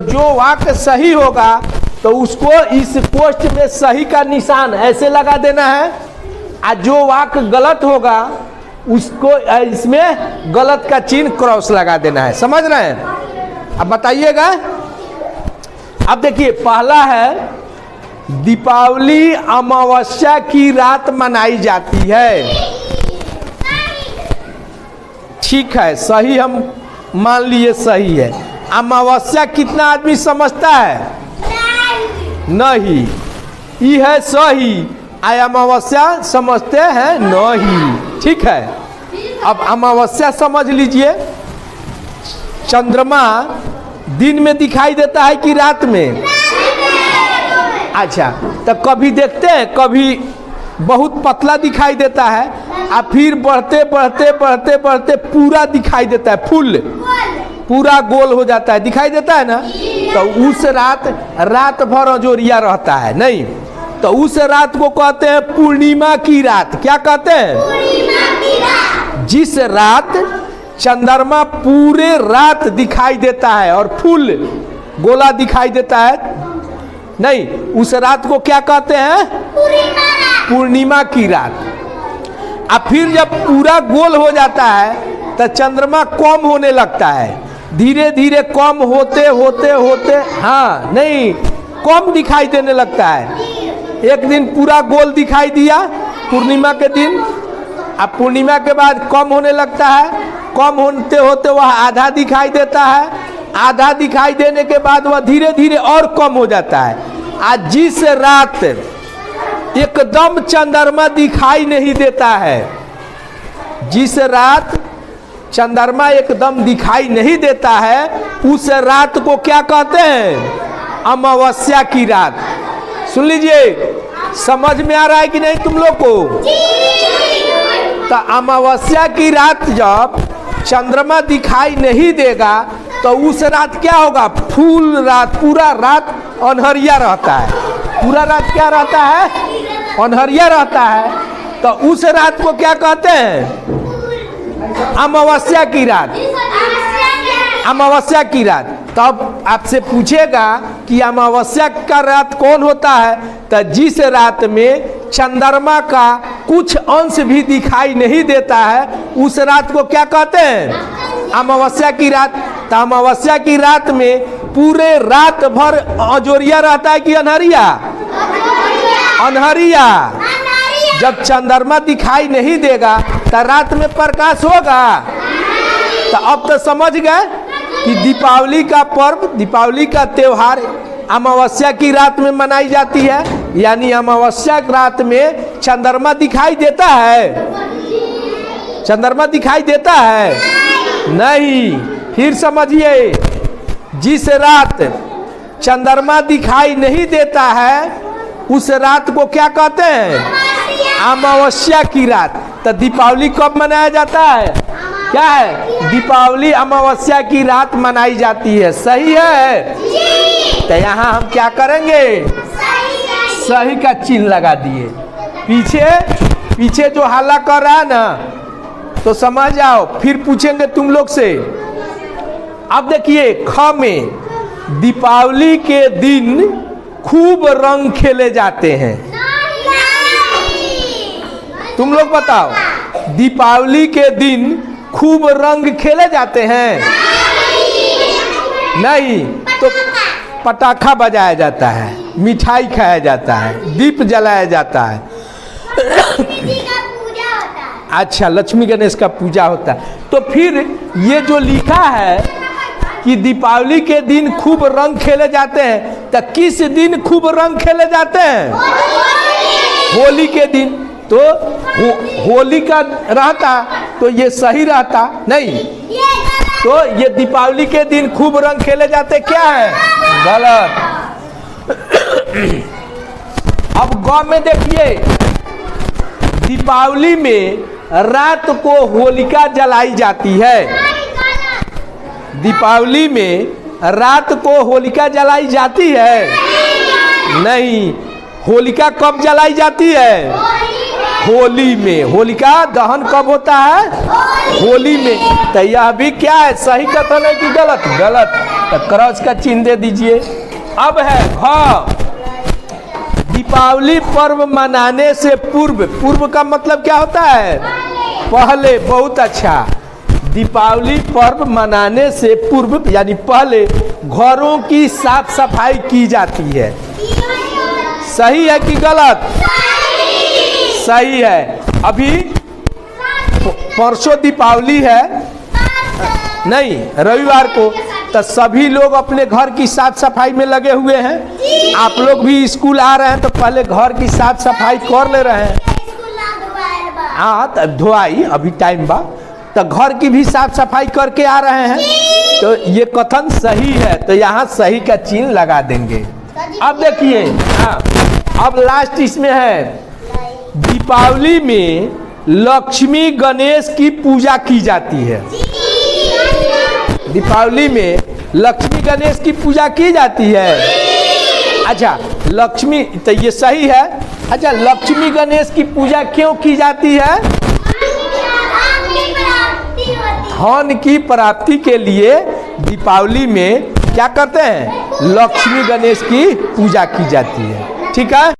जो वाक्य सही होगा तो उसको इस पोस्ट में सही का निशान ऐसे लगा देना है, और जो वाक्य गलत होगा उसको इसमें गलत का चिन्ह क्रॉस लगा देना है। समझ रहे हैं? अब बताइएगा। अब देखिए, पहला है दीपावली अमावस्या की रात मनाई जाती है। ठीक है, सही हम मान लिए, सही है। अमावस्या कितना आदमी समझता है? नहीं। ये है सही, अमावस्या समझते हैं नहीं। ठीक है, अब अमावस्या समझ लीजिए। चंद्रमा दिन में दिखाई देता है कि रात में? अच्छा, तो कभी देखते हैं, कभी बहुत पतला दिखाई देता है और फिर बढ़ते बढ़ते बढ़ते बढ़ते पूरा दिखाई देता है, फुल पूरा गोल हो जाता है, दिखाई देता है ना। तो उस रात भर अजोरिया रहता है नहीं, तो उस रात को कहते हैं पूर्णिमा की रात। क्या कहते हैं? पूर्णिमा की रात। जिस रात चंद्रमा पूरे रात दिखाई देता है और फुल गोला दिखाई देता है नहीं, उस रात को क्या कहते हैं? पूर्णिमा की रात। अब फिर जब पूरा गोल हो जाता है तो चंद्रमा कम होने लगता है, धीरे धीरे कम होते होते होते, हाँ नहीं, कम दिखाई देने लगता है। एक दिन पूरा गोल दिखाई दिया पूर्णिमा के दिन, अब पूर्णिमा के बाद कम होने लगता है, कम होते होते वह आधा दिखाई देता है, आधा दिखाई देने के बाद वह धीरे धीरे और कम हो जाता है। आज जिस रात एकदम चंद्रमा दिखाई नहीं देता है, जिस रात चंद्रमा एकदम दिखाई नहीं देता है, उस रात को क्या कहते हैं? अमावस्या की रात। सुन लीजिए, समझ में आ रहा है कि नहीं तुम लोग को? तो अमावस्या की रात जब चंद्रमा दिखाई नहीं देगा तो उस रात क्या होगा? फुल रात, पूरा रात अनहरिया रहता है। पूरा रात क्या रहता है? अनहरिया रहता है। तो उस रात को क्या कहते हैं? अमावस्या की रात। अमावस्या की रात। तब आपसे पूछेगा कि अमावस्या का रात कौन होता है? तो जिस रात में चंद्रमा का कुछ अंश भी दिखाई नहीं देता है, उस रात को क्या कहते हैं? अमावस्या की रात। तो अमावस्या की रात में पूरे रात भर अजोरिया रहता है कि अनहरिया? अनहरिया। जब चंद्रमा दिखाई नहीं देगा तो रात में प्रकाश होगा। तो अब तो समझ गए कि दीपावली का पर्व, दीपावली का त्योहार अमावस्या की रात में मनाई जाती है, यानी अमावस्या की रात में चंद्रमा दिखाई देता है। चंद्रमा दिखाई देता है नहीं। फिर समझिए, जिस रात चंद्रमा दिखाई नहीं देता है उस रात को क्या कहते हैं? अमावस्या की रात। तो दीपावली कब मनाया जाता है? क्या है? दीपावली अमावस्या की रात मनाई जाती है। सही है? तो यहाँ हम क्या करेंगे? सही का चिन्ह लगा दिए। पीछे जो हल्ला कर रहा है ना, तो समझ जाओ, फिर पूछेंगे तुम लोग से। अब देखिए, ख में दीपावली के दिन खूब रंग खेले जाते हैं। तुम लोग बताओ, दीपावली के दिन खूब रंग खेले जाते हैं? नहीं। तो पटाखा बजाया जाता है, मिठाई खाया जाता है, दीप जलाया जाता है। अच्छा, लक्ष्मी गणेश का पूजा होता है। तो फिर ये जो लिखा है कि दीपावली के दिन खूब रंग खेले जाते हैं, तो किस दिन खूब रंग खेले जाते हैं? होली के दिन। तो होली का रहता तो ये सही रहता नहीं, तो ये दीपावली के दिन खूब रंग खेले जाते क्या है? गलत। अब गांव में देखिए, दीपावली में रात को होलिका जलाई जाती है। दीपावली में रात को होलिका जलाई जाती है नहीं। होलिका कब जलाई जाती है? होली में। होलिका दहन कब होता है? होली में। तो यह भी क्या है, सही कथन है कि गलत? गलत। तो क्रॉस का चिन्ह दे दीजिए। अब है घ, दीपावली पर्व मनाने से पूर्व। पूर्व का मतलब क्या होता है? पहले। बहुत अच्छा। दीपावली पर्व मनाने से पूर्व यानी पहले घरों की साफ सफाई की जाती है। सही है कि गलत? सही है। अभी परसों दीपावली है, नहीं रविवार को, तो सभी लोग अपने घर की साफ सफाई में लगे हुए हैं। आप लोग भी स्कूल आ रहे हैं तो पहले घर की साफ सफाई कर ले रहे हैं। हाँ, तो धोआई अभी टाइम बा, तो घर की भी साफ सफाई करके आ रहे हैं। तो ये कथन सही है, तो यहाँ सही का चिन्ह लगा देंगे। अब देखिए, हाँ, अब लास्ट इसमें है, दीपावली में लक्ष्मी गणेश की पूजा की जाती है। दीपावली में लक्ष्मी गणेश की पूजा की जाती है। अच्छा, लक्ष्मी, तो ये सही है। अच्छा, लक्ष्मी गणेश की पूजा क्यों की जाती है? धन की प्राप्ति के लिए दीपावली में क्या करते हैं? लक्ष्मी गणेश की पूजा की जाती है। ठीक है।